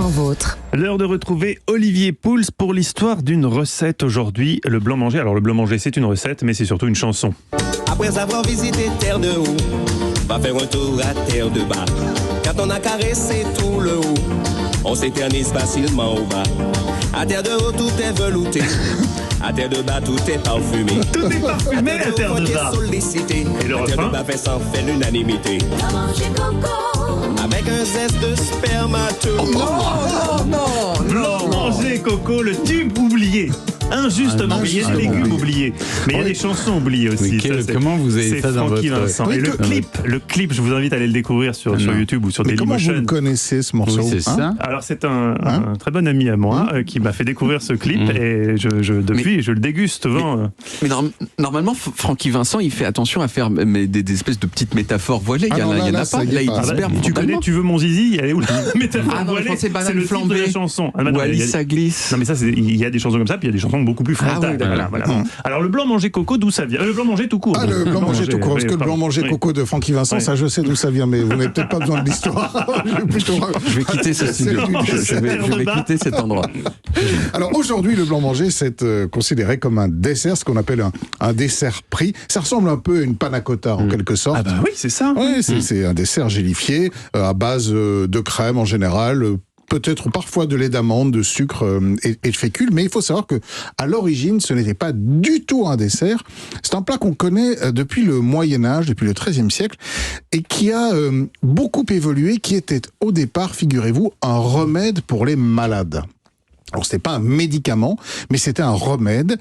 Comment vôtre. L'heure de retrouver Olivier Pouls pour l'histoire d'une recette aujourd'hui, le blanc manger. Alors le blanc manger c'est une recette, mais c'est surtout une chanson. Après avoir visité terre de haut, va faire un tour à terre de bas. Quand on a caressé tout le haut, on s'éternise facilement au bas. À terre de haut tout est velouté, à terre de bas tout est parfumé. Tout est parfumé à terre de bas. Sollicité. Et le à terre refrain de bas fait sans fait l'unanimité. Avec un zeste de spermateux. Blanc manger coco, le tube oublié. Injustement oublié, des légumes oubliés. Mais il y a des chansons oubliées aussi. Comment vous avez ça dans Francky votre... Vincent. Et le clip, je vous invite à aller le découvrir sur YouTube ou sur Mais comment Dailymotion. vous le connaissez ce morceau? Oui, c'est ça. Alors c'est un très bon ami à moi qui m'a fait découvrir ce clip et depuis je le déguste souvent. Mais normalement, Francky Vincent, il fait attention à faire des espèces de petites métaphores voilées. Il y en a pas. Là, il disperse Tu connais Tu veux mon zizi? Elle est où la métaphore Ah non, voilée? je pensais C'est le titre de la chanson. Ou Alice ça glisse. Non mais ça, il y a des chansons comme ça, puis il y a des chansons beaucoup plus frontales. Ah oui, voilà. Alors le blanc manger coco, d'où ça vient? Le blanc manger tout court. Le blanc manger tout court. Parce que le blanc manger Oui. coco de Francky Vincent, ça je sais d'où ça vient, mais vous n'avez peut-être pas besoin de l'histoire. Je vais quitter ce studio. Je vais quitter cet endroit. Alors aujourd'hui, le blanc manger, c'est considéré comme un dessert, ce qu'on appelle un dessert pris. Ça ressemble un peu à une panna cotta en quelque sorte. Ah bah oui, c'est ça. Oui, c'est un dessert gélifié à base de crème en général. Peut-être parfois de lait d'amande, de sucre et de fécule, mais il faut savoir que à l'origine, ce n'était pas du tout un dessert. C'est un plat qu'on connaît depuis le Moyen-Âge, depuis le XIIIe siècle, et qui a beaucoup évolué, qui était au départ, figurez-vous, un remède pour les malades. Alors c'était pas un médicament, mais c'était un remède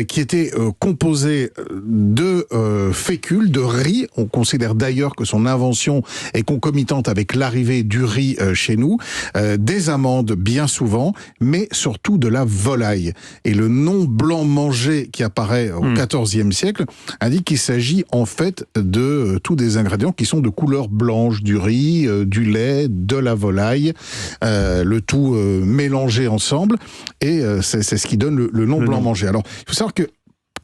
qui était composé de fécule, de riz. On considère d'ailleurs que son invention est concomitante avec l'arrivée du riz chez nous, des amandes bien souvent, mais surtout de la volaille. Et le nom blanc manger qui apparaît au XIVe siècle indique qu'il s'agit en fait de tous des ingrédients qui sont de couleur blanche, du riz, du lait, de la volaille, le tout mélangé ensemble. Et c'est ce qui donne le nom blanc manger. Alors, il faut savoir que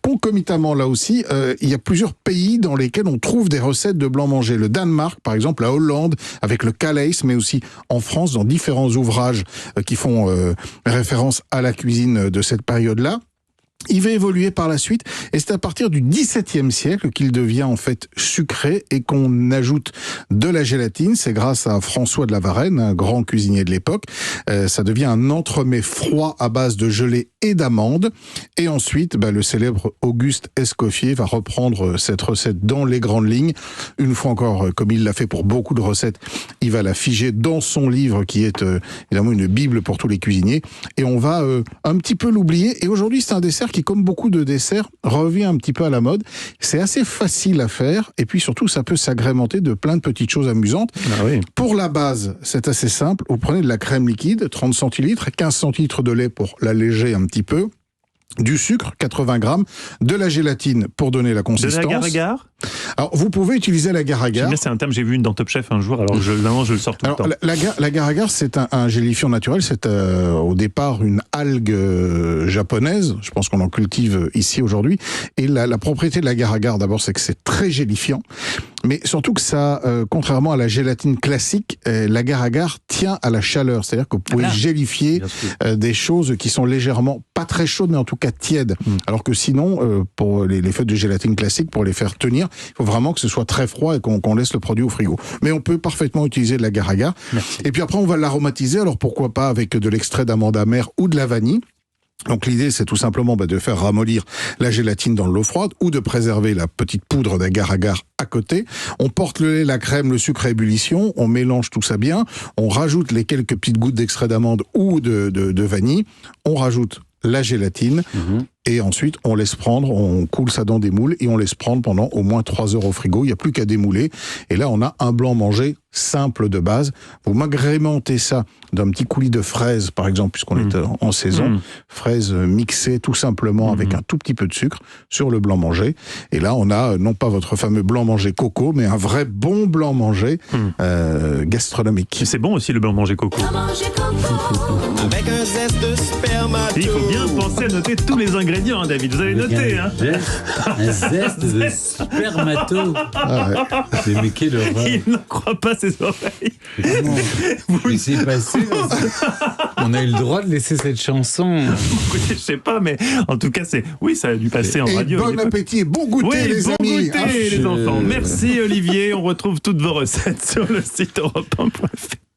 concomitamment là aussi, il y a plusieurs pays dans lesquels on trouve des recettes de blanc manger. Le Danemark, par exemple, la Hollande, avec le Calais, mais aussi en France, dans différents ouvrages qui font référence à la cuisine de cette période-là. Il va évoluer par la suite, et c'est à partir du XVIIe siècle qu'il devient en fait sucré et qu'on ajoute de la gélatine. C'est grâce à François de la Varenne, un grand cuisinier de l'époque. Ça devient un entremets froid à base de gelée et d'amandes. Et ensuite, le célèbre Auguste Escoffier va reprendre cette recette dans les grandes lignes. Une fois encore, comme il l'a fait pour beaucoup de recettes, il va la figer dans son livre qui est évidemment une bible pour tous les cuisiniers. Et on va un petit peu l'oublier. Et aujourd'hui, c'est un dessert qui, comme beaucoup de desserts, revient un petit peu à la mode. C'est assez facile à faire, et puis surtout, ça peut s'agrémenter de plein de petites choses amusantes. Ah oui. Pour la base, c'est assez simple. Vous prenez de la crème liquide, 30 centilitres, 15 centilitres de lait pour l'alléger un petit peu, du sucre, 80 grammes, de la gélatine pour donner la consistance. De l'agar-agar? Alors, vous pouvez utiliser l'agar-agar. C'est un terme, j'ai vu une dans Top Chef un jour, alors vraiment je le sors tout le temps. L'agar-agar, c'est un gélifiant naturel, c'est au départ une algue japonaise, je pense qu'on en cultive ici aujourd'hui, et la propriété de l'agar-agar, d'abord, c'est que c'est très gélifiant, mais surtout que ça, contrairement à la gélatine classique, l'agar-agar tient à la chaleur, c'est-à-dire que vous pouvez gélifier des choses qui sont légèrement, pas très chaudes, mais en tout cas tièdes, alors que sinon, pour les feuilles de gélatine classique, pour les faire tenir, il faut vraiment que ce soit très froid et qu'on laisse le produit au frigo. Mais on peut parfaitement utiliser de l'agar-agar. Et puis après, on va l'aromatiser. Alors pourquoi pas avec de l'extrait d'amande amère ou de la vanille. Donc l'idée, c'est tout simplement de faire ramollir la gélatine dans l'eau froide ou de préserver la petite poudre d'agar-agar à côté. On porte le lait, la crème, le sucre à ébullition, on mélange tout ça bien, on rajoute les quelques petites gouttes d'extrait d'amande ou de vanille, on rajoute la gélatine, et ensuite on laisse prendre, on coule ça dans des moules et on laisse prendre pendant au moins 3 heures au frigo. Il n'y a plus qu'à démouler, et là on a un blanc manger simple de base. Vous m'agrémentez ça d'un petit coulis de fraises, par exemple, puisqu'on est en saison, fraises mixées tout simplement avec un tout petit peu de sucre sur le blanc manger, et là on a non pas votre fameux blanc manger coco, mais un vrai bon blanc manger gastronomique. C'est bon aussi le blanc manger coco. Avec un zeste de spermateux. Et il faut bien penser à noter tous les ingrédients ingrédients, hein, David. Vous avez noté, hein. Un zeste de spermato. Mais quelle horreur. Il n'en croit pas ses oreilles. Mais c'est passé. On a eu le droit de laisser cette chanson. Je sais pas, mais en tout cas, ça a dû passer en radio. Bon appétit, bon goûter, les bon amis. Goûter, les enfants. Merci Olivier. On retrouve toutes vos recettes sur le site europe1.fr.